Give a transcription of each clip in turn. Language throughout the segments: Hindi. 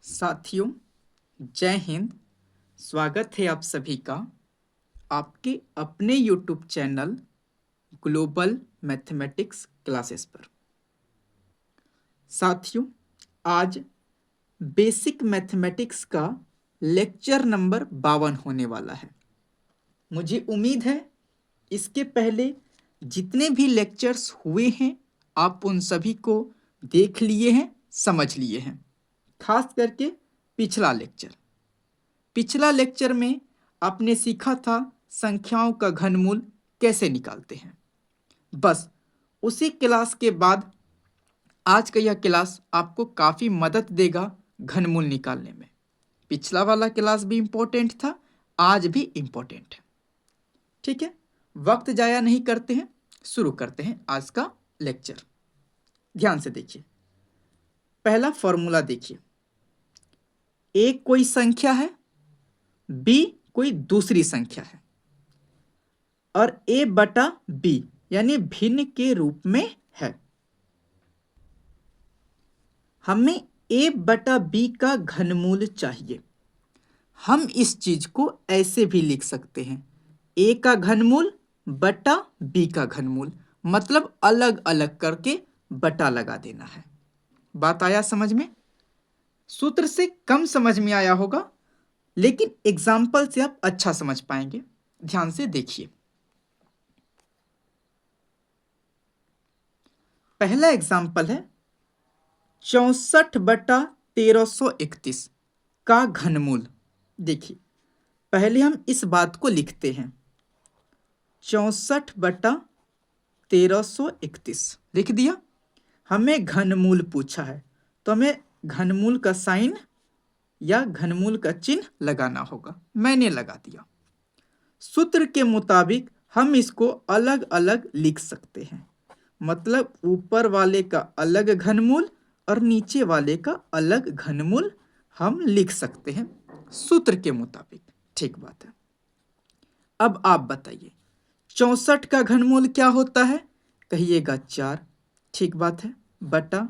साथियों, जय हिंद। स्वागत है आप सभी का आपके अपने YouTube channel global mathematics classes पर। साथियों, आज बेसिक मैथमेटिक्स का लेक्चर नंबर 52 होने वाला है। मुझे उम्मीद है इसके पहले जितने भी लेक्चर्स हुए हैं आप उन सभी को देख लिए हैं, समझ लिए हैं। खास करके पिछला लेक्चर में आपने सीखा था संख्याओं का घनमूल कैसे निकालते हैं। बस उसी क्लास के बाद आज का यह क्लास आपको काफ़ी मदद देगा घनमूल निकालने में। पिछला वाला क्लास भी इम्पोर्टेंट था, आज भी इम्पोर्टेंट है। ठीक है, वक्त जाया नहीं करते हैं, शुरू करते हैं आज का लेक्चर। ध्यान से देखिए, पहला फॉर्मूला देखिए। ए कोई संख्या है, बी कोई दूसरी संख्या है और ए बटा बी यानी भिन्न के रूप में है। हमें ए बटा बी का घनमूल चाहिए। हम इस चीज को ऐसे भी लिख सकते हैं, ए का घनमूल बटा बी का घनमूल, मतलब अलग अलग करके बटा लगा देना है। बात आया समझ में? सूत्र से कम समझ में आया होगा, लेकिन एग्जाम्पल से आप अच्छा समझ पाएंगे। ध्यान से देखिए, पहला एग्जाम्पल है 64 बटा 1331 का घनमूल। देखिए, पहले हम इस बात को लिखते हैं, 64 बटा 1331 लिख दिया। हमें घनमूल पूछा है तो हमें घनमूल का साइन या घनमूल का चिन्ह लगाना होगा। मैंने लगा दिया। सूत्र के मुताबिक हम इसको अलग अलग लिख सकते हैं, मतलब ऊपर वाले का अलग घनमूल और नीचे वाले का अलग घनमूल हम लिख सकते हैं सूत्र के मुताबिक। ठीक बात है। अब आप बताइए 64 का घनमूल क्या होता है? कहिएगा 4। ठीक बात है। बटा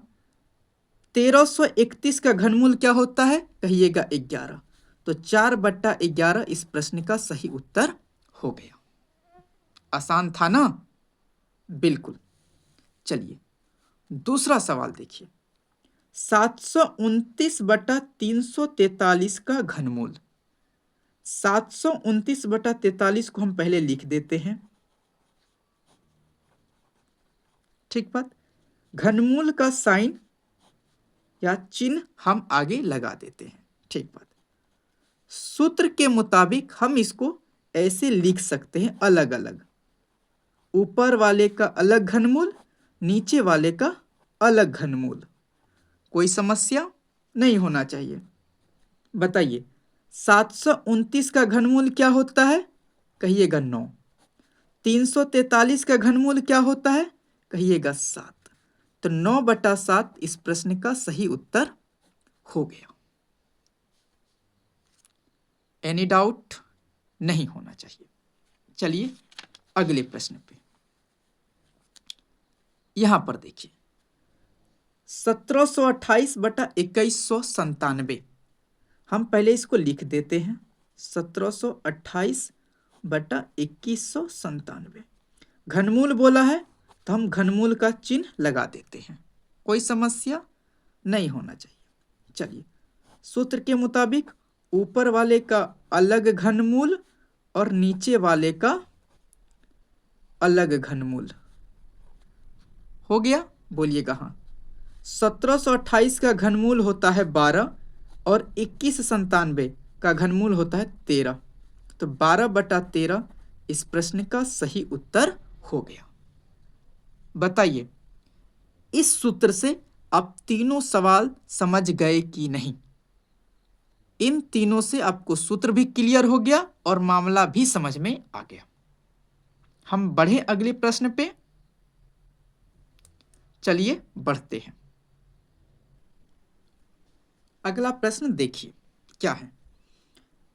1331 का घनमूल क्या होता है? कहिएगा 11। तो 4 बटा 11 इस प्रश्न का सही उत्तर हो गया। आसान था ना? बिल्कुल। चलिए दूसरा सवाल देखिए, 729 बटा 343 का घनमूल। 729 बटा 43 को हम पहले लिख देते हैं। ठीक बात। घनमूल का साइन या चिन्ह हम आगे लगा देते हैं। ठीक बात। सूत्र के मुताबिक हम इसको ऐसे लिख सकते हैं, अलग अलग, ऊपर वाले का अलग घनमूल, नीचे वाले का अलग घनमूल। कोई समस्या नहीं होना चाहिए। बताइए 729 का घनमूल क्या होता है? कहिएगा 9। 343 का घनमूल क्या होता है? कहिएगा 7। तो 9 बटा 7 इस प्रश्न का सही उत्तर हो गया। एनी डाउट नहीं होना चाहिए। चलिए अगले प्रश्न पे, यहां पर देखिए 1728 बटा 2197। हम पहले इसको लिख देते हैं, 1728 बटा 2197। घनमूल बोला है तो हम घनमूल का चिन्ह लगा देते हैं। कोई समस्या नहीं होना चाहिए। चलिए, सूत्र के मुताबिक ऊपर वाले का अलग घनमूल और नीचे वाले का अलग घनमूल हो गया। बोलिएगा हाँ। 1728 का घनमूल होता है 12 और 2197 का घनमूल होता है 13। तो 12 बटा 13 इस प्रश्न का सही उत्तर हो गया। बताइए इस सूत्र से आप तीनों सवाल समझ गए कि नहीं? इन तीनों से आपको सूत्र भी क्लियर हो गया और मामला भी समझ में आ गया। हम बढ़े अगले प्रश्न पे। चलिए बढ़ते हैं। अगला प्रश्न देखिए क्या है,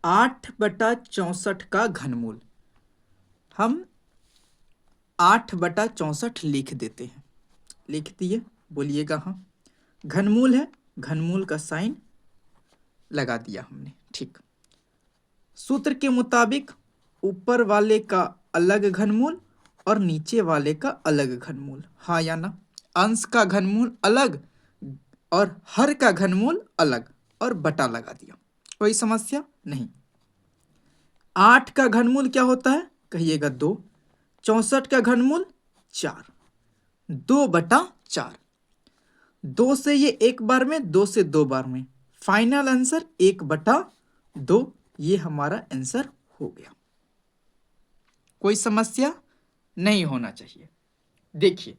8 बटा 64 का घनमूल। हम 8 बटा 64 लिख देते हैं। लिख दिए? बोलिएगा हाँ। घनमूल है, घनमूल का साइन लगा दिया हमने। ठीक, सूत्र के मुताबिक ऊपर वाले का अलग घनमूल और नीचे वाले का अलग घनमूल, हाँ या ना? अंश का घनमूल अलग और हर का घनमूल अलग और बटा लगा दिया, कोई समस्या नहीं। 8 का घनमूल क्या होता है? कहिएगा 2। 64 का घनमूल 4, 2/4। 2 से ये एक बार में, 2 से 2 बार में, फाइनल आंसर 1/2। ये हमारा आंसर हो गया। कोई समस्या नहीं होना चाहिए। देखिए,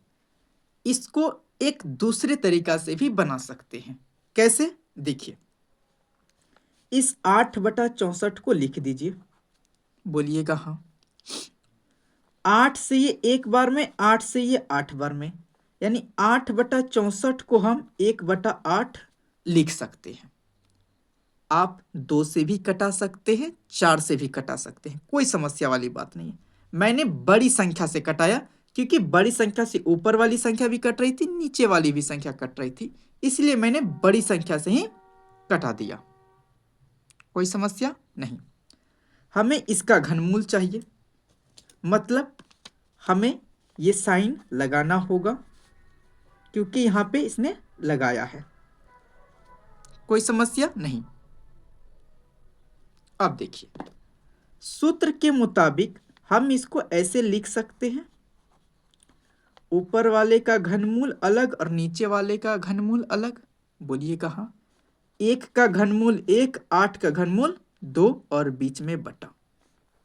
इसको एक दूसरे तरीका से भी बना सकते हैं। कैसे? देखिए, इस 8/64 को लिख दीजिए। बोलिएगा हाँ। 8 से ये एक बार में, 8 से ये 8 बार में, यानी 8/64 को हम 1/8 लिख सकते हैं। आप 2 से भी कटा सकते हैं, 4 से भी कटा सकते हैं, कोई समस्या वाली बात नहीं है। मैंने बड़ी संख्या से कटाया क्योंकि बड़ी संख्या से ऊपर वाली संख्या भी कट रही थी, नीचे वाली भी संख्या कट रही थी, इसलिए मैंने बड़ी संख्या से ही कटा दिया। कोई समस्या नहीं। हमें इसका घनमूल चाहिए, मतलब हमें ये साइन लगाना होगा क्योंकि यहां पे इसने लगाया है। कोई समस्या नहीं। अब देखिए, सूत्र के मुताबिक हम इसको ऐसे लिख सकते हैं, ऊपर वाले का घनमूल अलग और नीचे वाले का घनमूल अलग। बोलिए कहाँ? 1 का घनमूल 1, 8 का घनमूल 2 और बीच में बटा।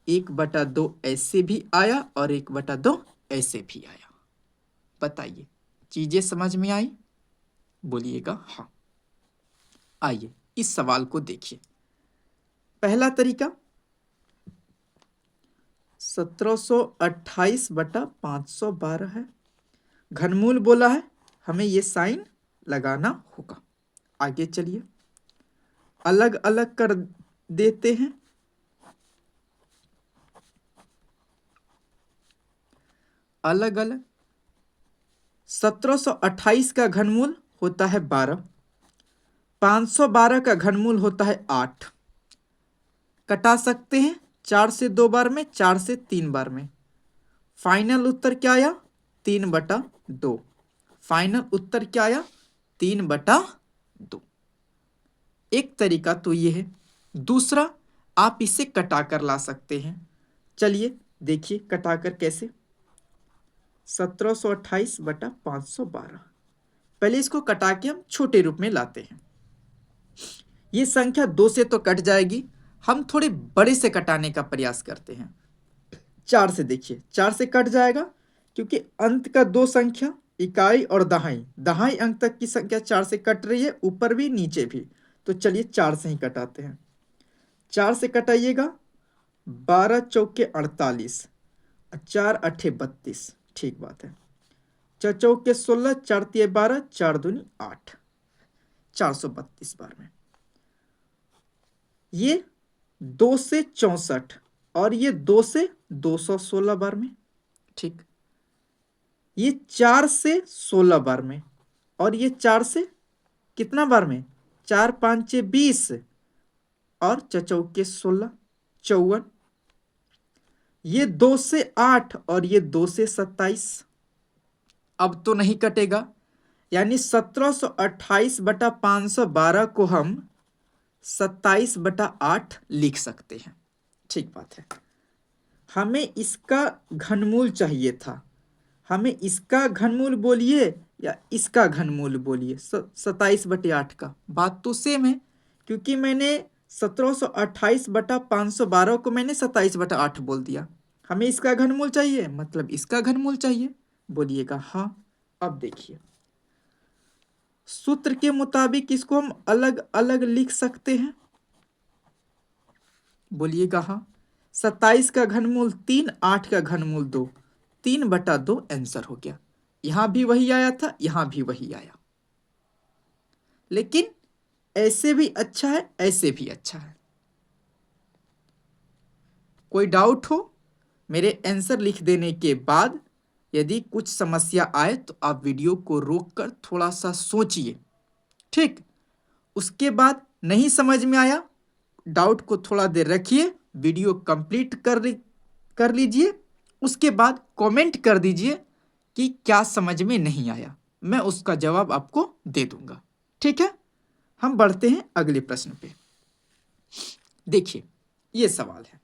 1/2 ऐसे भी आया और 1/2 ऐसे भी आया। बताइए, चीजें समझ में आई? बोलिएगा हाँ। आइए इस सवाल को देखिए। पहला तरीका 1728/512 है। घनमूल बोला है, हमें ये साइन लगाना होगा। आगे चलिए, अलग अलग कर देते हैं। अलग अलग 1728 का घनमूल होता है 12, 512 का घनमूल होता है 8। कटा सकते हैं 4 से 2 बार में, 4 से 3 बार में। फाइनल उत्तर क्या आया? 3/2। फाइनल उत्तर क्या आया? 3/2। एक तरीका तो ये है। दूसरा, आप इसे कटाकर ला सकते हैं। चलिए देखिए कटाकर कैसे। 1728/512, पहले इसको कटा के हम छोटे रूप में लाते हैं। ये संख्या 2 से तो कट जाएगी, हम थोड़े बड़े से कटाने का प्रयास करते हैं। 4 से देखिए, 4 से कट जाएगा क्योंकि अंत का 2 संख्या, इकाई और दहाई, दहाई अंक तक की संख्या 4 से कट रही है, ऊपर भी नीचे भी। तो चलिए 4 से ही कटाते हैं। 4 से कटाइएगा, 12 चौके 48, 4 अठे 32। ठीक बात है। 4 चौके 16, 4 तिये 12, 4 दूनी 8, 432 बार में। ये 2 से 64 और ये 2 से 216 बार में। ठीक, ये 4 से 16 बार में और ये 4 से कितना बार में? 4 5 20 और 4 चौके 16, 54। ये 2 से 8 और ये 2 से 27। अब तो नहीं कटेगा, यानी 1728/512 को हम 27/8 लिख सकते हैं। ठीक बात है। हमें इसका घनमूल चाहिए था। हमें इसका घनमूल बोलिए या इसका घनमूल बोलिए, 27/8 का, बात तो सेम है क्योंकि मैंने 1728/512 को मैंने 27/8 बोल दिया। हमें इसका घनमूल चाहिए, मतलब इसका घनमूल चाहिए। बोलिएगा हाँ। अब देखिए, सूत्र के मुताबिक इसको हम अलग अलग लिख सकते हैं। बोलिएगा हाँ। 27 का घनमूल 3, 8 का घनमूल 2, 3/2 आंसर हो गया। यहां भी वही आया था, यहां भी वही आया, लेकिन ऐसे भी अच्छा है, ऐसे भी अच्छा है। कोई डाउट हो मेरे आंसर लिख देने के बाद, यदि कुछ समस्या आए तो आप वीडियो को रोककर थोड़ा सा सोचिए, ठीक, उसके बाद नहीं समझ में आया, डाउट को थोड़ा देर रखिए, वीडियो कंप्लीट कर लीजिए, उसके बाद कमेंट कर दीजिए कि क्या समझ में नहीं आया, मैं उसका जवाब आपको दे दूंगा। ठीक है, हम बढ़ते हैं अगले प्रश्न पे। देखिए ये सवाल है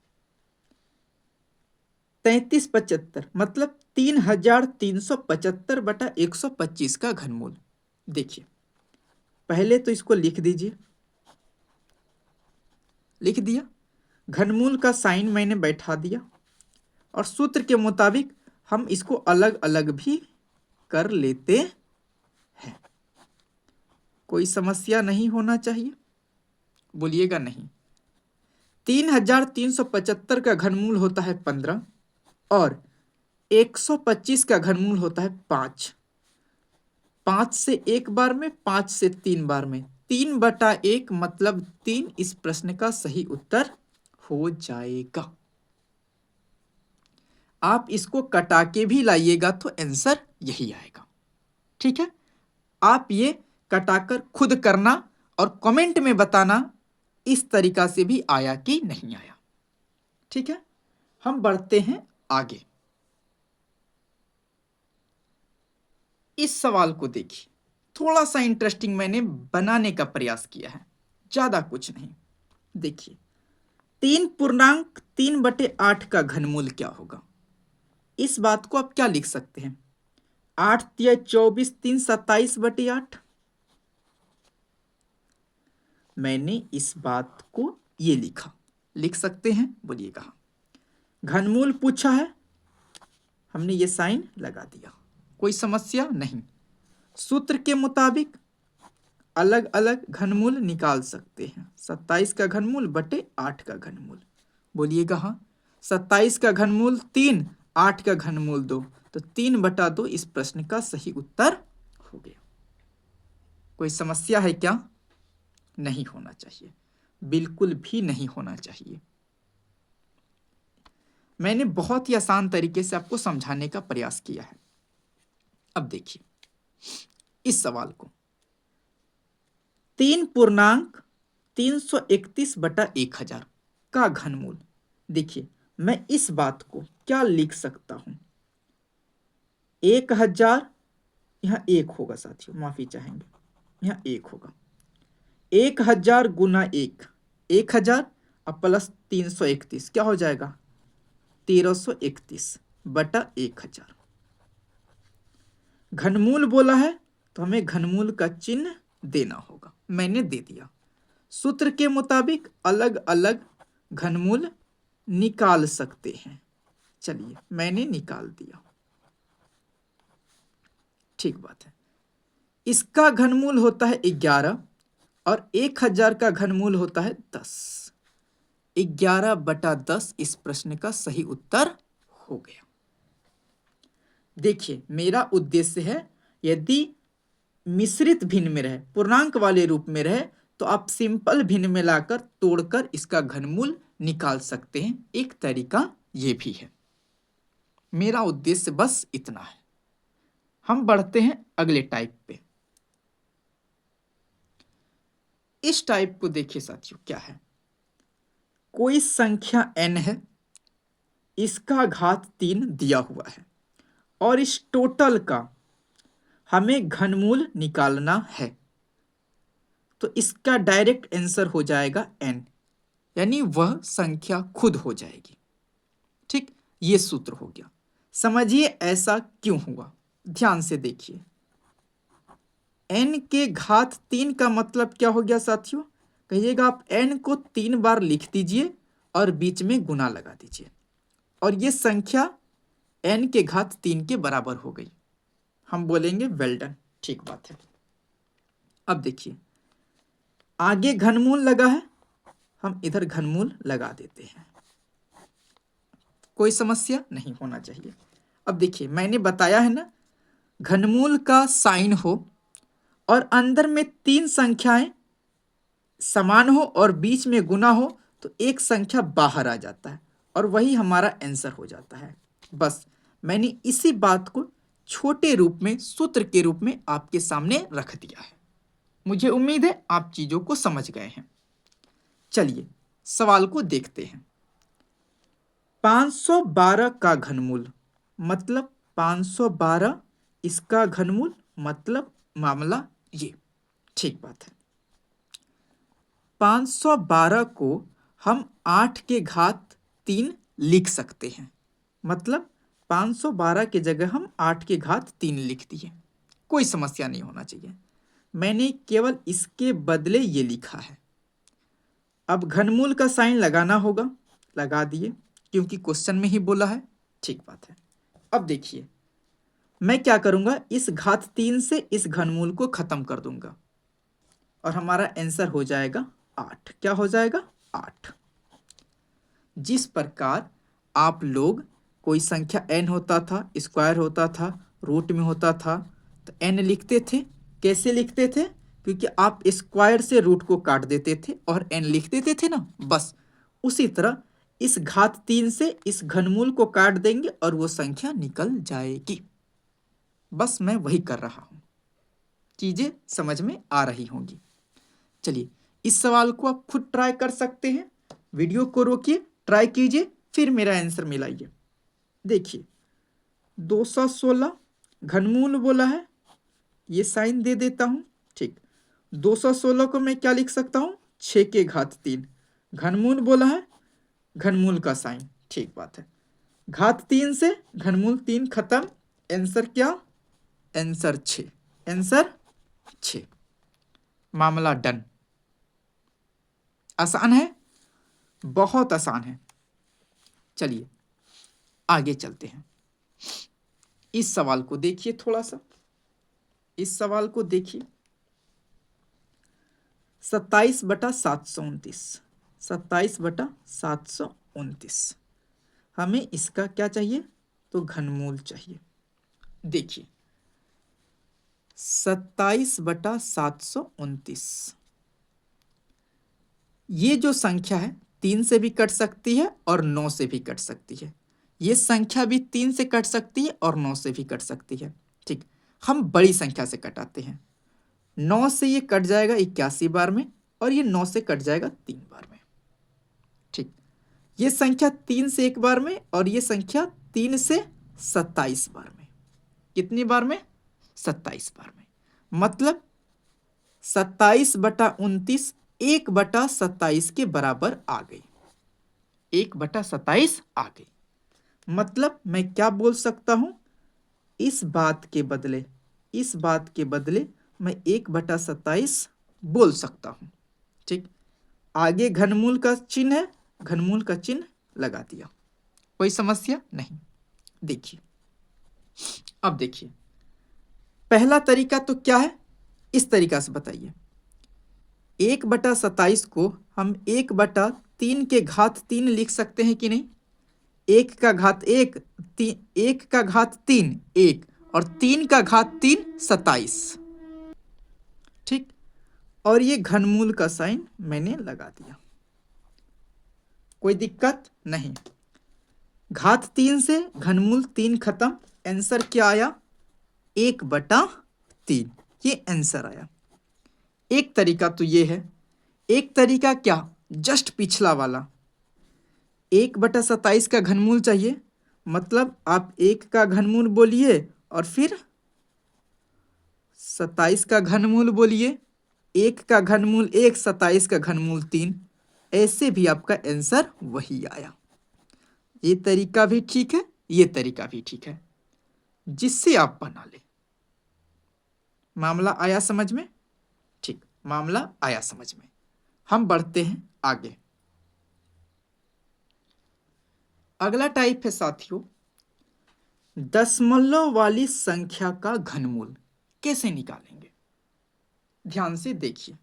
3375 मतलब 3375/125 का घनमूल। देखिए पहले तो इसको लिख दीजिए, लिख दिया, घनमूल का साइन मैंने बैठा दिया और सूत्र के मुताबिक हम इसको अलग अलग भी कर लेते हैं। कोई समस्या नहीं होना चाहिए, बोलिएगा नहीं। 3375 का घनमूल होता है 15 और 125 का घनमूल होता है 5। 5 से एक बार में, 5 से 3 बार में, 3/1 मतलब 3 इस प्रश्न का सही उत्तर हो जाएगा। आप इसको कटा के भी लाइएगा तो आंसर यही आएगा। ठीक है, आप ये कटाकर खुद करना और कमेंट में बताना इस तरीका से भी आया कि नहीं आया। ठीक है, हम बढ़ते हैं आगे। इस सवाल को देखिए, थोड़ा सा इंटरेस्टिंग मैंने बनाने का प्रयास किया है, ज्यादा कुछ नहीं। देखिए 3.3/8 का घनमूल क्या होगा। इस बात को आप क्या लिख सकते हैं, 8 या 24, 3 27/8। मैंने इस बात को ये लिखा, लिख सकते हैं, बोलिएगा। घनमूल पूछा है, हमने ये साइन लगा दिया, कोई समस्या नहीं। सूत्र के मुताबिक अलग अलग घनमूल निकाल सकते हैं। 27 का घनमूल बटे 8 का घनमूल, बोलिएगा हाँ। 27 का घनमूल 3, 8 का घनमूल 2, तो 3/2 इस प्रश्न का सही उत्तर हो गया। कोई समस्या है क्या? नहीं होना चाहिए, बिल्कुल भी नहीं होना चाहिए। मैंने बहुत ही आसान तरीके से आपको समझाने का प्रयास किया है। अब देखिए इस सवाल को, 3.331/1000 का घनमूल। देखिए मैं इस बात को क्या लिख सकता हूं, 1000, यहां 1 होगा साथियों, माफी चाहेंगे, यहां 1 होगा। 1000 गुना 1, 1000 और प्लस 331 क्या हो जाएगा, 1331/1000। घनमूल बोला है तो हमें घनमूल का चिन्ह देना होगा, मैंने दे दिया। सूत्र के मुताबिक अलग अलग घनमूल निकाल सकते हैं, चलिए मैंने निकाल दिया, ठीक बात है। इसका घनमूल होता है 11 और 1000 का घनमूल होता है 10। 11/10 इस प्रश्न का सही उत्तर हो गया। देखिए मेरा उद्देश्य है, यदि मिश्रित भिन्न में रहे, पूर्णांक वाले रूप में रहे, तो आप सिंपल भिन्न में लाकर तोड़कर इसका घनमूल निकाल सकते हैं। एक तरीका ये भी है। मेरा उद्देश्य बस इतना है। हम बढ़ते हैं अगले टाइप पे। इस टाइप को देखिए साथियों, क्या है, कोई संख्या n है, इसका घात 3 दिया हुआ है और इस टोटल का हमें घनमूल निकालना है, तो इसका डायरेक्ट आंसर हो जाएगा n, यानी वह संख्या खुद हो जाएगी। ठीक, ये सूत्र हो गया। समझिए ऐसा क्यों हुआ, ध्यान से देखिए। n के घात 3 का मतलब क्या हो गया साथियों, कहिएगा आप n को 3 बार लिख दीजिए और बीच में गुना लगा दीजिए, और ये संख्या n के घात 3 के बराबर हो गई। हम बोलेंगे वेल डन, ठीक बात है। अब देखिए आगे घनमूल लगा है, हम इधर घनमूल लगा देते हैं, कोई समस्या नहीं होना चाहिए। अब देखिए मैंने बताया है ना, घनमूल का साइन हो और अंदर में 3 संख्याएं समान हो और बीच में गुना हो, तो एक संख्या बाहर आ जाता है और वही हमारा आंसर हो जाता है। बस मैंने इसी बात को छोटे रूप में, सूत्र के रूप में आपके सामने रख दिया है। मुझे उम्मीद है आप चीज़ों को समझ गए हैं। चलिए सवाल को देखते हैं। 512 का घनमूल मतलब 512, इसका घनमूल मतलब मामला ये। ठीक बात है। 512 को हम 8 के घात 3 लिख सकते हैं, मतलब 512 की जगह हम 8 के घात 3 लिख दिए, कोई समस्या नहीं होना चाहिए। मैंने केवल इसके बदले ये लिखा है। अब घनमूल का साइन लगाना होगा, लगा दिए क्योंकि क्वेश्चन में ही बोला है। ठीक बात है। अब देखिए मैं क्या करूंगा, इस घात 3 से इस घनमूल को खत्म कर दूंगा और हमारा आंसर हो जाएगा 8। क्या हो जाएगा? 8। जिस प्रकार आप लोग कोई संख्या n होता था, स्क्वायर होता था, रूट में होता था, तो n लिखते थे। कैसे लिखते थे? क्योंकि आप स्क्वायर से रूट को काट देते थे और n लिख देते थे ना, बस उसी तरह इस घात 3 से इस घनमूल को काट देंगे और वो संख्या निकल जाएगी। बस मैं वही कर रहा हूं, चीजें समझ में आ रही होंगी। चलिए इस सवाल को आप खुद ट्राई कर सकते हैं। वीडियो को रोकिए, ट्राई कीजिए, फिर मेरा आंसर मिलाइए। देखिए 216 घनमूल बोला है, ये साइन दे देता हूं। ठीक, 216 को मैं क्या लिख सकता हूं? 6 के घात 3। घनमूल बोला है, घनमूल का साइन। ठीक बात है। घात 3 से घनमूल 3 खत्म। आंसर क्या? आंसर 6। आंसर 6। मामला डन। आसान है, बहुत आसान है। चलिए आगे चलते हैं। इस सवाल को देखिए, थोड़ा सा इस सवाल को देखिए। 27/729, 27/729। हमें इसका क्या चाहिए? तो घनमूल चाहिए। देखिए 27/729, ये जो संख्या है 3 से भी कट सकती है और 9 से भी कट सकती है। ये संख्या भी 3 से कट सकती है और 9 से भी कट सकती है। ठीक, हम बड़ी संख्या से कटाते हैं। 9 से ये कट जाएगा 81 बार में और ये 9 से कट जाएगा 3 बार में। ठीक, ये संख्या 3 से 1 बार में और ये संख्या 3 से 27 बार में। कितनी बार में? 27 बार में। मतलब 27/29 1/27 के बराबर आ गई। 1/27 आ गई। मतलब मैं क्या बोल सकता हूं? इस बात के बदले मैं 1/27 बोल सकता हूं। ठीक, आगे घनमूल का चिन्ह है, घनमूल का चिन्ह लगा दिया, कोई समस्या नहीं। देखिए अब देखिए पहला तरीका तो क्या है, इस तरीका से बताइए। 1/27 को हम 1/3 के घात 3 लिख सकते हैं कि नहीं? 1 का घात 1, 1 का घात 3 1 और 3 का घात 3 27। ठीक, और ये घनमूल का साइन मैंने लगा दिया, कोई दिक्कत नहीं। घात 3 से घनमूल 3 खत्म। आंसर क्या आया? 1/3। ये आंसर आया। एक तरीका तो ये है। एक तरीका क्या? जस्ट पिछला वाला। 1/27 का घनमूल चाहिए, मतलब आप 1 का घनमूल बोलिए और फिर 27 का घनमूल बोलिए। 1 का घनमूल 1, 27 का घनमूल 3। ऐसे भी आपका आंसर वही आया। ये तरीका भी ठीक है, ये तरीका भी ठीक है, जिससे आप बना ले। मामला आया समझ में? ठीक, मामला आया समझ में। हम बढ़ते हैं आगे। अगला टाइप है साथियों, दशमलव वाली संख्या का घनमूल कैसे निकालेंगे? ध्यान से देखिए।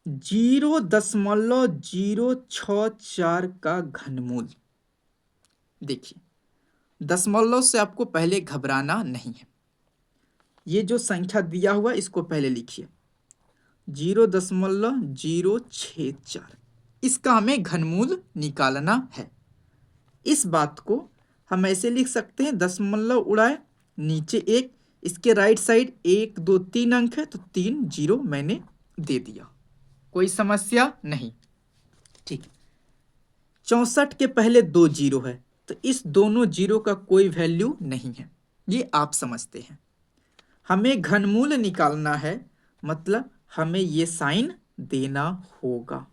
0.064 का घनमूल। देखिए दशमलव से आपको पहले घबराना नहीं है। ये जो संख्या दिया हुआ इसको पहले लिखिए, 0.064। इसका हमें घनमूल निकालना है। इस बात को हम ऐसे लिख सकते हैं, दशमलव उड़ाए नीचे 1, इसके राइट साइड 1 2 3 अंक है तो 3 जीरो मैंने दे दिया, कोई समस्या नहीं। ठीक, 64 के पहले 2 जीरो है तो इस दोनों जीरो का कोई वैल्यू नहीं है, ये आप समझते हैं। हमें घनमूल निकालना है, मतलब हमें ये साइन देना होगा।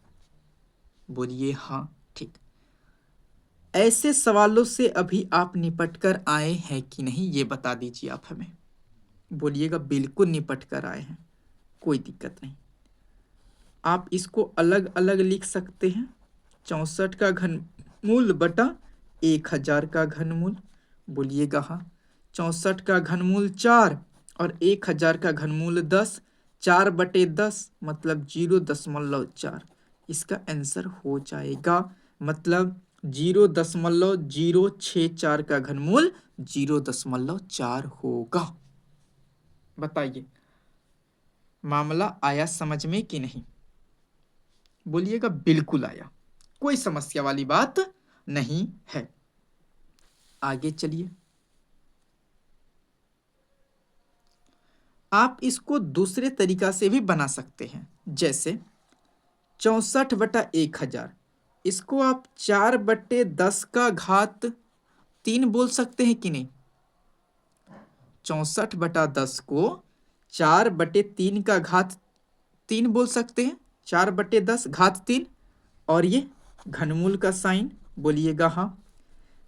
बोलिए हाँ। ठीक, ऐसे सवालों से अभी आप निपट कर आए हैं कि नहीं, ये बता दीजिए आप हमें। बोलिएगा बिल्कुल निपट कर आए हैं, कोई दिक्कत नहीं। आप इसको अलग अलग लिख सकते हैं, 64 का घनमूल बटा 1000 का घनमूल। बोलिएगा हाँ। 64 का घनमूल 4 और 1000 का घनमूल 10, 4/10 मतलब 0.4। इसका आंसर हो जाएगा, मतलब 0.064 का घनमूल 0.4 होगा। बताइए मामला आया समझ में कि नहीं? बोलिएगा बिल्कुल आया, कोई समस्या वाली बात नहीं है। आगे चलिए, आप इसको दूसरे तरीका से भी बना सकते हैं, जैसे 64/1000, इसको आप 4/10 का घात 3 बोल सकते हैं कि नहीं? 64/10 को 4/3 का घात 3 बोल सकते हैं, 4/10 घात 3, और ये घनमूल का साइन। बोलिएगा हाँ।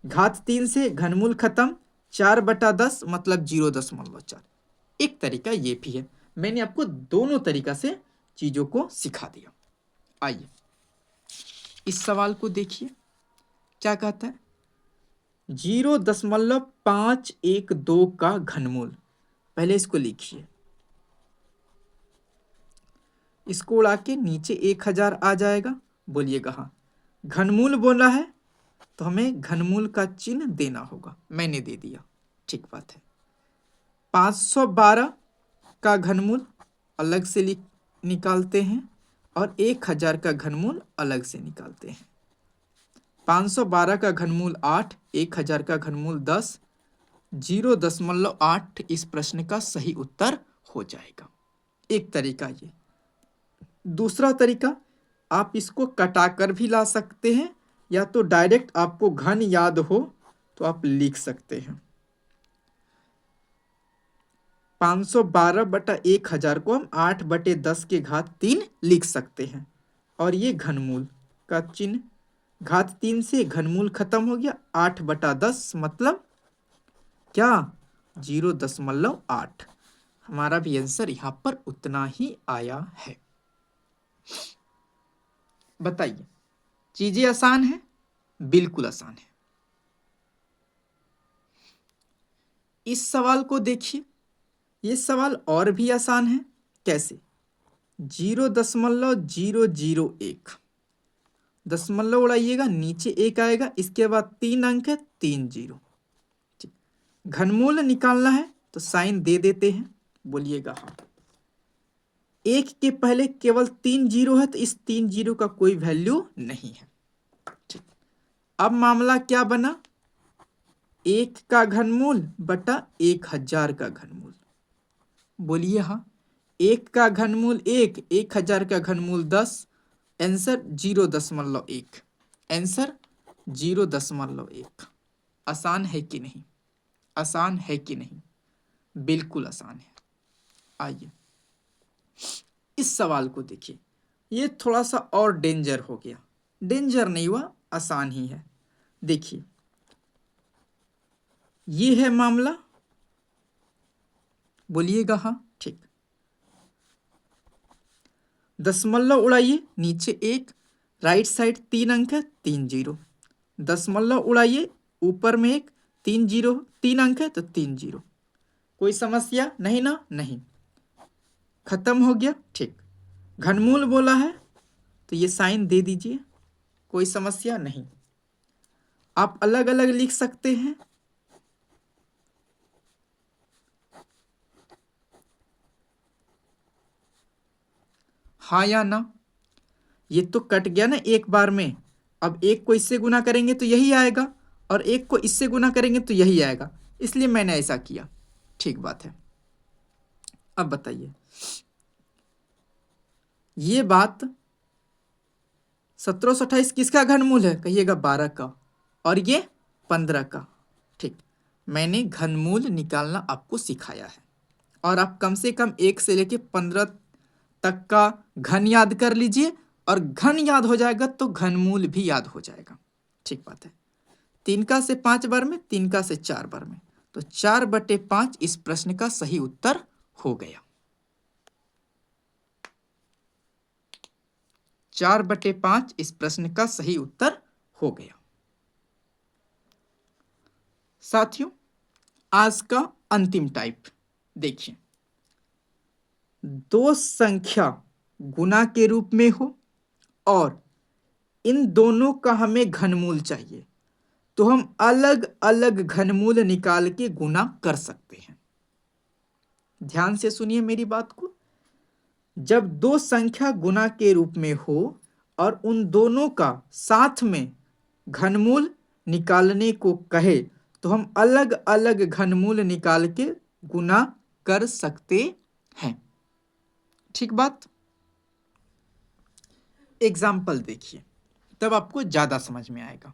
घात 3 से घनमूल खत्म, 4/10 मतलब 0.4। एक तरीका ये भी है, मैंने आपको दोनों तरीका से चीजों को सिखा दिया। आइए इस सवाल को देखिए, क्या कहता है? 0.512 का घनमूल। पहले इसको लिखिए, इसको उड़ा के नीचे 1000 आ जाएगा। बोलिएगा हाँ। घनमूल बोला है तो हमें घनमूल का चिन्ह देना होगा, मैंने दे दिया, ठीक बात है। 512 का घनमूल अलग से निकालते हैं और 1000 का घनमूल अलग से निकालते हैं। 512 का घनमूल 8, 1000 का घनमूल 10, 0.8 इस प्रश्न का सही उत्तर हो जाएगा। एक तरीका ये। दूसरा तरीका, आप इसको कटाकर भी ला सकते हैं, या तो डायरेक्ट आपको घन याद हो तो आप लिख सकते हैं। 512/1000 को हम 8/10 के घात 3 लिख सकते हैं, और ये घनमूल का चिन्ह, घात 3 से घनमूल खत्म हो गया, 8/10 मतलब क्या? 0.8। हमारा भी आंसर यहां पर उतना ही आया है। बताइए, चीजें आसान है? बिल्कुल आसान है। इस सवाल को देखिए, ये सवाल और भी आसान है। कैसे? 0.001, दशमलव उड़ाइएगा, नीचे 1 आएगा, इसके बाद 3 अंक है, 3 जीरो। घनमूल निकालना है तो साइन दे देते हैं। बोलिएगा हाँ। 1 के पहले केवल 3 जीरो है तो इस 3 जीरो का कोई वैल्यू नहीं है। ठीक, अब मामला क्या बना? 1 का घनमूल बटा 1000 का घनमूल। बोलिए हाँ। 1 का घनमूल 1, 1000 का घनमूल 10, आंसर 0.1। आंसर 0.1। आसान है कि नहीं? आसान है कि नहीं? बिल्कुल आसान है। आइए इस सवाल को देखिए, ये थोड़ा सा और डेंजर हो गया। डेंजर नहीं हुआ, आसान ही है। देखिए ये है मामला। बोलिएगा हाँ। ठीक, दशमलव उड़ाइए, नीचे 1, राइट साइड 3 अंक है, 3 जीरो। दशमलव उड़ाइए, ऊपर में 1, 3 जीरो, 3 अंक है तो 3 जीरो। कोई समस्या नहीं ना? नहीं, खत्म हो गया। ठीक, घनमूल बोला है तो ये साइन दे दीजिए, कोई समस्या नहीं। आप अलग अलग लिख सकते हैं। हाँ या ना? ये तो कट गया ना एक बार में। अब 1 को इससे गुना करेंगे तो यही आएगा, और 1 को इससे गुना करेंगे तो यही आएगा, इसलिए मैंने ऐसा किया। ठीक बात है। अब बताइए, ये बात 1728 किसका घनमूल है? कहिएगा 12 का, और ये 15 का। ठीक, मैंने घनमूल निकालना आपको सिखाया है, और आप कम से कम 1 से लेके 15 तक का घन याद कर लीजिए, और घन याद हो जाएगा तो घनमूल भी याद हो जाएगा। ठीक बात है। 3 का से 5 बार में, 3 का से 4 बार में, तो 4/5 इस प्रश्न का सही उत्तर हो गया। 4/5 इस प्रश्न का सही उत्तर हो गया। साथियों, आज का अंतिम टाइप देखिए, दो संख्या गुना के रूप में हो और इन दोनों का हमें घनमूल चाहिए, तो हम अलग अलग घनमूल निकाल के गुना कर सकते हैं। ध्यान से सुनिए मेरी बात को। जब दो संख्या गुना के रूप में हो और उन दोनों का साथ में घनमूल निकालने को कहे, तो हम अलग अलग घनमूल निकाल के गुना कर सकते हैं। ठीक बात। एग्जाम्पल देखिए, तब आपको ज्यादा समझ में आएगा।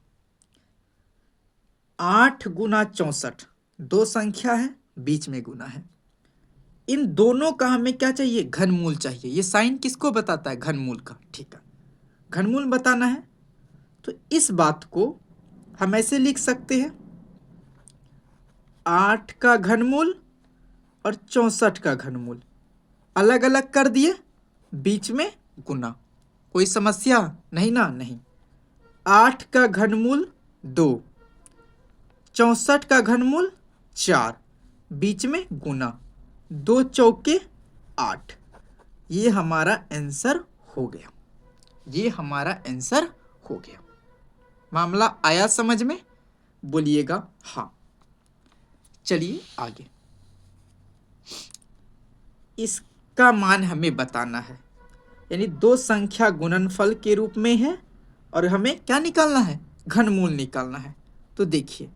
8 गुना 64, दो संख्या है, बीच में गुना है। इन दोनों का हमें क्या चाहिए? घनमूल चाहिए। ये साइन किसको बताता है? घनमूल का। ठीक है, घनमूल बताना है, तो इस बात को हम ऐसे लिख सकते हैं, 8 का घनमूल और 64 का घनमूल अलग अलग कर दिए, बीच में गुना। कोई समस्या नहीं ना? नहीं। 8 का घनमूल 2, 64 का घनमूल 4, बीच में गुना, 2 चौके 8। ये हमारा आंसर हो गया। ये हमारा आंसर हो गया। मामला आया समझ में? बोलिएगा हाँ। चलिए आगे, इसका मान हमें बताना है, यानी दो संख्या गुणनफल के रूप में है और हमें क्या निकालना है? घनमूल निकालना है। तो देखिए,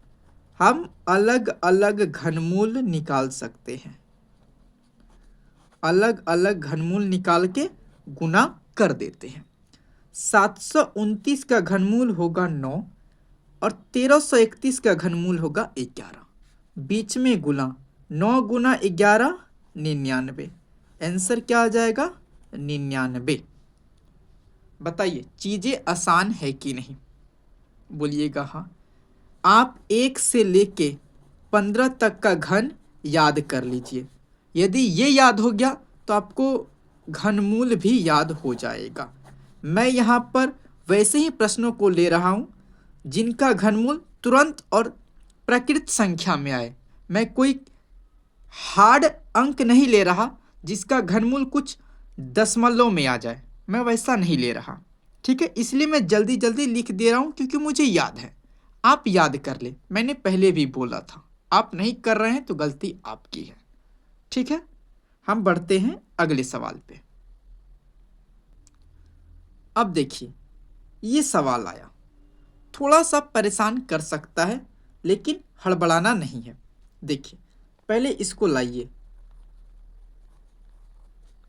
हम अलग अलग घनमूल निकाल सकते हैं, अलग अलग घनमूल निकाल के गुना कर देते हैं। 729 का घनमूल होगा 9 और 1331 का घनमूल होगा 11, बीच में गुना, 9 गुना 11 99। आंसर क्या आ जाएगा? 99। बताइए, चीजें आसान है कि नहीं? बोलिएगा हाँ। आप 1 से लेके 15 तक का घन याद कर लीजिए। यदि ये याद हो गया तो आपको घनमूल भी याद हो जाएगा। मैं यहाँ पर वैसे ही प्रश्नों को ले रहा हूँ जिनका घनमूल तुरंत और प्रकृत संख्या में आए। मैं कोई हार्ड अंक नहीं ले रहा जिसका घनमूल कुछ दशमलव में आ जाए, मैं वैसा नहीं ले रहा। ठीक है, इसलिए मैं जल्दी जल्दी लिख दे रहा हूँ क्योंकि मुझे याद है। आप याद कर ले, मैंने पहले भी बोला था। आप नहीं कर रहे हैं तो गलती आपकी है। ठीक है, हम बढ़ते हैं अगले सवाल पे। अब देखिए, ये सवाल आया, थोड़ा सा परेशान कर सकता है लेकिन हड़बड़ाना नहीं है। देखिए, पहले इसको लाइए,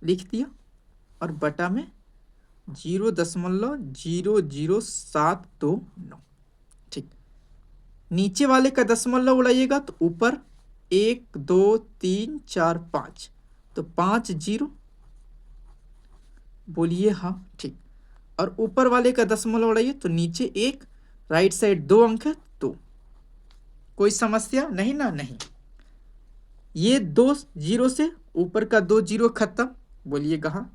लिख दिया, और बटा में 0.00729। ठीक, नीचे वाले का दशमलव उड़ाइएगा तो ऊपर 1 2 3 4 5, तो 5 0। बोलिए हाँ। ठीक, और ऊपर वाले का दशमलव उड़ाइए तो नीचे 1, राइट साइड 2 अंक है तो कोई समस्या नहीं ना? नहीं। ये 2 0 से ऊपर का 2 0 खत्म। बोलिएगा हाँ।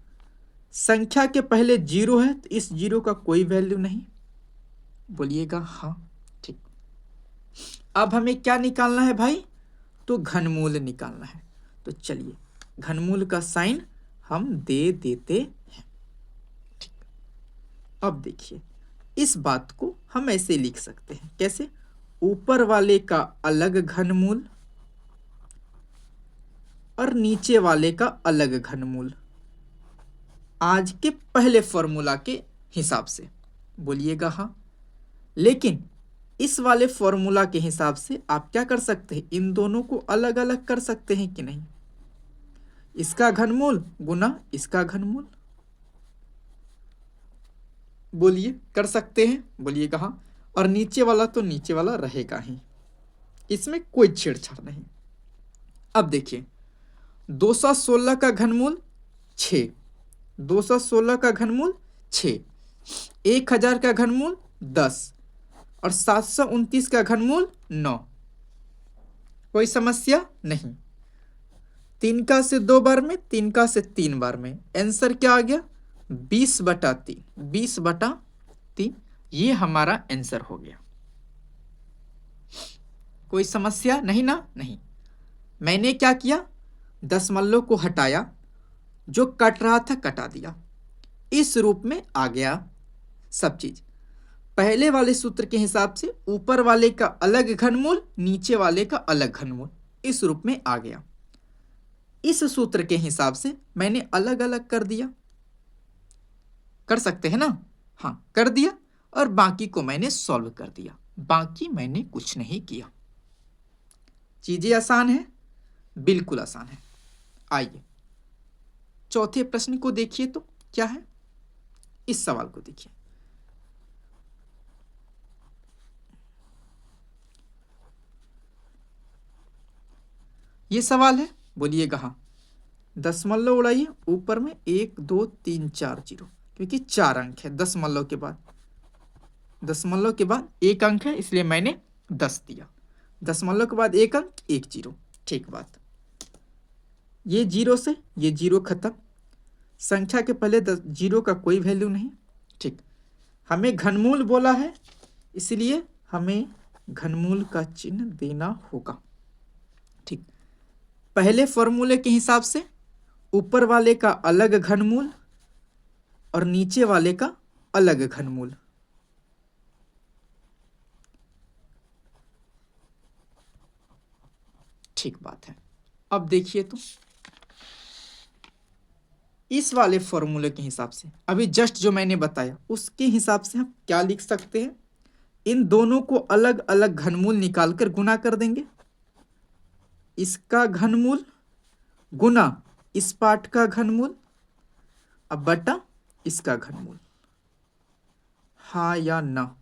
संख्या के पहले 0 है तो इस 0 का कोई वैल्यू नहीं। बोलिएगा हाँ। ठीक, अब हमें क्या निकालना है भाई? तो घनमूल निकालना है। तो चलिए, घनमूल का साइन हम दे देते हैं। ठीक, अब देखिए, इस बात को हम ऐसे लिख सकते हैं। कैसे? ऊपर वाले का अलग घनमूल और नीचे वाले का अलग घनमूल, आज के पहले फॉर्मूला के हिसाब से। बोलिएगा हाँ। लेकिन इस वाले फॉर्मूला के हिसाब से आप क्या कर सकते हैं? इन दोनों को अलग अलग कर सकते हैं कि नहीं? इसका घनमूल गुना इसका घनमूल। बोलिए, कर सकते हैं? बोलिए कहाँ। और नीचे वाला तो नीचे वाला रहेगा ही, इसमें कोई छेड़छाड़ नहीं। अब देखिए 216 का घनमूल 6, 216 का घनमूल 6, 1000 का घनमूल 10 और 729 का घनमूल 9। कोई समस्या नहीं। 3 का से 2 बार में, 3 का से 3 बार में, आंसर क्या आ गया? 20/3, 20/3। ये हमारा आंसर हो गया। कोई समस्या नहीं ना? नहीं। मैंने क्या किया, दशमलव को हटाया, जो कट रहा था कटा दिया, इस रूप में आ गया सब चीज। पहले वाले सूत्र के हिसाब से ऊपर वाले का अलग घनमूल, नीचे वाले का अलग घनमूल, इस रूप में आ गया। इस सूत्र के हिसाब से मैंने अलग अलग कर दिया। कर सकते हैं ना? हाँ, कर दिया। और बाकी को मैंने सॉल्व कर दिया, बाकी मैंने कुछ नहीं किया। चीजें आसान है, बिल्कुल आसान है। आइए चौथे प्रश्न को देखिए तो क्या है। इस सवाल को देखिए। ये सवाल है, बोलिएगा हाँ। दशमलव उड़ाइए, ऊपर में 1 2 3 4 0, क्योंकि 4 अंक है। दशमलव के बाद एक अंक है, इसलिए मैंने 10 दिया। दशमलव के बाद एक अंक, 1 0। ठीक बात। ये 0 से ये 0 खत्म। संख्या के पहले 0 का कोई वैल्यू नहीं। ठीक। हमें घनमूल बोला है, इसलिए हमें घनमूल का चिन्ह देना होगा। ठीक। पहले फॉर्मूले के हिसाब से ऊपर वाले का अलग घनमूल और नीचे वाले का अलग घनमूल। ठीक बात है। अब देखिए तो इस वाले फॉर्मूले के हिसाब से, अभी जस्ट जो मैंने बताया उसके हिसाब से हम क्या लिख सकते हैं? इन दोनों को अलग अलग घनमूल निकालकर गुना कर देंगे। इसका घनमूल गुना इस पार्ट का घनमूल, अब बटा इसका घनमूल। हाँ या ना?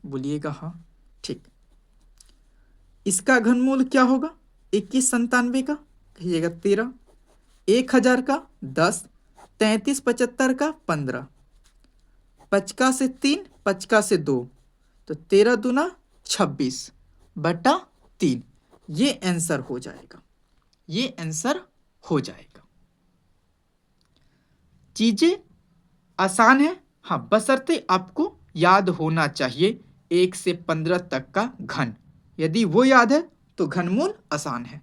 बोलिएगा हाँ। ठीक। इसका घनमूल क्या होगा? 2197 का कहिएगा 13, 1000 का 10, 3375 का 15, 5 से 3, 5 से 2, तो 13 दूना 26/3। ये आंसर हो जाएगा, ये आंसर हो जाएगा। चीजें आसान है, हाँ, बशर्ते आपको याद होना चाहिए 1 से 15 तक का घन। यदि वो याद है तो घनमूल आसान है।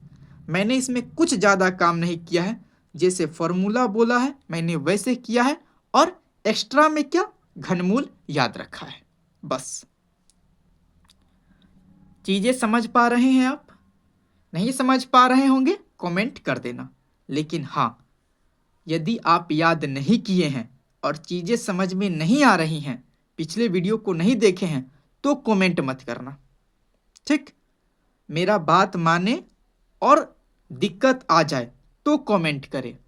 मैंने इसमें कुछ ज्यादा काम नहीं किया है, जैसे फॉर्मूला बोला है मैंने वैसे किया है, और एक्स्ट्रा में क्या, घनमूल याद रखा है, बस। चीजें समझ पा रहे हैं आप? नहीं समझ पा रहे होंगे कमेंट कर देना। लेकिन हाँ, यदि आप याद नहीं किए हैं और चीजें समझ में नहीं आ रही हैं, पिछले वीडियो को नहीं देखे हैं, तो कमेंट मत करना। ठीक। मेरा बात माने और दिक्कत आ जाए तो कमेंट करें।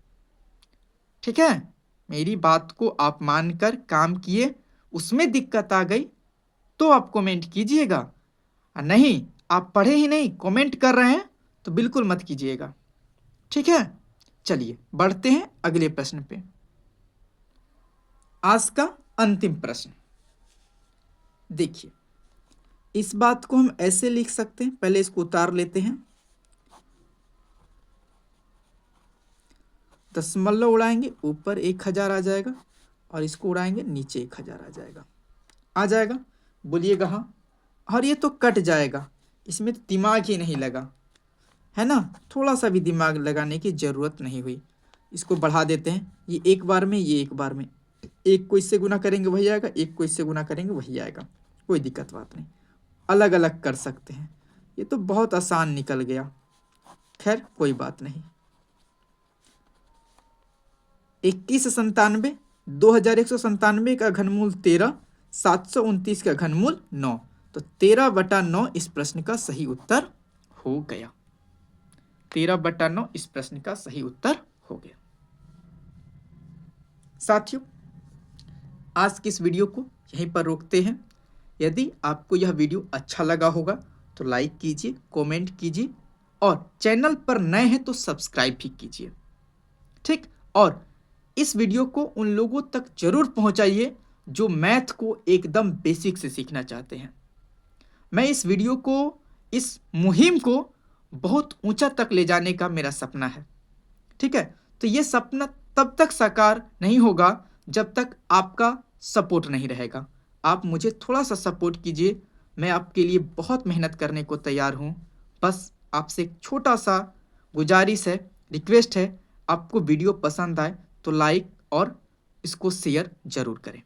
ठीक है। मेरी बात को आप मानकर काम किए, उसमें दिक्कत आ गई तो आप कमेंट कीजिएगा। नहीं, आप पढ़े ही नहीं कमेंट कर रहे हैं तो बिल्कुल मत कीजिएगा। ठीक है। चलिए बढ़ते हैं अगले प्रश्न पे। आज का अंतिम प्रश्न देखिए। इस बात को हम ऐसे लिख सकते हैं, पहले इसको उतार लेते हैं। दशमलव उड़ाएंगे, ऊपर 1000 आ जाएगा, और इसको उड़ाएंगे नीचे 1000 आ जाएगा। आ जाएगा? बोलिएगा हाँ। और ये तो कट जाएगा, इसमें तो दिमाग ही नहीं लगा, है ना? थोड़ा सा भी दिमाग लगाने की जरूरत नहीं हुई। इसको बढ़ा देते हैं, ये एक बार में, ये एक बार में। एक को इससे गुना करेंगे वही आएगा, एक को इससे गुना करेंगे वही आएगा, कोई दिक्कत बात नहीं। अलग अलग कर सकते हैं। ये तो बहुत आसान निकल गया। खैर कोई बात नहीं। 2197, 2197 का घनमूल 13, 729 का घनमूल 9, तो 13/9 इस प्रश्न का सही उत्तर हो गया। 13/9 इस प्रश्न का सही उत्तर हो गया। साथियों, आज की इस वीडियो को यहीं पर रोकते हैं। यदि आपको यह वीडियो अच्छा लगा होगा तो लाइक कीजिए, कमेंट कीजिए और चैनल पर नए हैं तो सब्सक्राइब भी कीजिए। ठीक, और इस वीडियो को उन लोगों तक जरूर पहुंचाइए जो मैथ को एकदम बेसिक से सीखना चाहते हैं। मैं इस वीडियो को, इस मुहिम को बहुत ऊंचा तक ले जाने का मेरा सपना है। ठीक है, तो ये सपना तब तक साकार नहीं होगा जब तक आपका सपोर्ट नहीं रहेगा। आप मुझे थोड़ा सा सपोर्ट कीजिए, मैं आपके लिए बहुत मेहनत करने को तैयार हूँ। बस आपसे एक छोटा सा गुजारिश है, रिक्वेस्ट है, आपको वीडियो पसंद आए तो लाइक और इसको शेयर जरूर करें।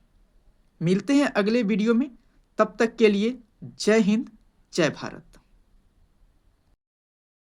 मिलते हैं अगले वीडियो में, तब तक के लिए जय हिंद, जय भारत।